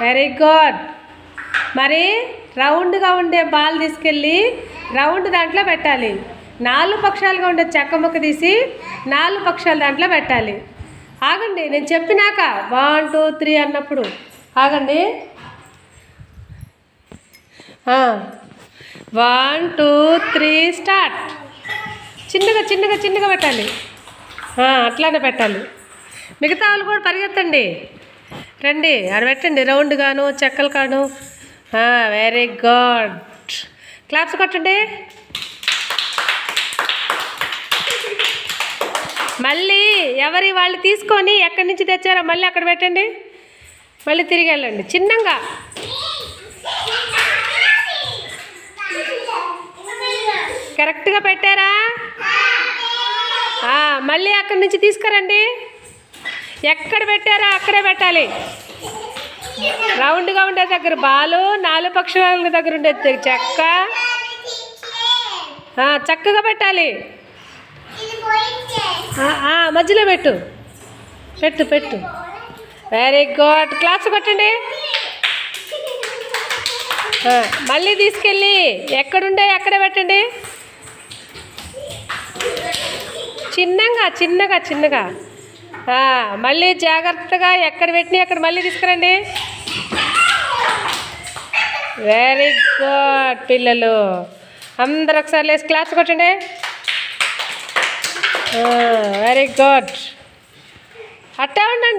Very good. మరి రౌండ్గా ఉండే బాల్ తీసుకెళ్ళి రౌండ్ దాంట్లో పెట్టాలి. 4 పక్షాలుగా ఉండే చెక్క ముక్క తీసి 4 పక్షాలు దాంట్లో పెట్టాలి. ఆగండి, నేను చెప్పినాక 1 2 3 అన్నప్పుడు ఆగండి. 1 2 3 స్టార్ట్. చిన్నగా చిన్నగా చిన్నగా పెట్టాలి. అట్లానే పెట్టాలి. మిగతా వాళ్ళు కూడా పరిగెత్తండి. రండి, ఆడ పెట్టండి రౌండ్ గాను చెక్కలు కాను. Very good. క్లాప్స్ కొట్టండి. మళ్ళీ ఎవరి వాళ్ళు తీసుకొని ఎక్కడి నుంచి తెచ్చారో మళ్ళీ అక్కడ పెట్టండి. మళ్ళీ తిరిగి వెళ్ళండి చిన్నగా. కరెక్ట్గా పెట్టారా? మళ్ళీ అక్కడి నుంచి తీసుకురండి. ఎక్కడ పెట్టారా అక్కడే పెట్టాలి. రౌండ్గా ఉండే దగ్గర బాలు, 4 పక్షాల దగ్గర ఉండే చెక్క చక్కగా పెట్టాలి. మధ్యలో పెట్టు పెట్టు పెట్టు. Very good. క్లాప్స్ కొట్టండి. మళ్ళీ తీసుకెళ్ళి ఎక్కడుండే అక్కడే పెట్టండి. చిన్నగా చిన్నగా చిన్నగా. మళ్ళీ జాగ్రత్తగా ఎక్కడ పెట్టినా అక్కడ మళ్ళీ తీసుకురండి. వెరీ గుడ్ పిల్లలు. అందరు ఒకసారి లేసి క్లాప్స్ కొట్టండి. Very good. అట్టే ఉండండి.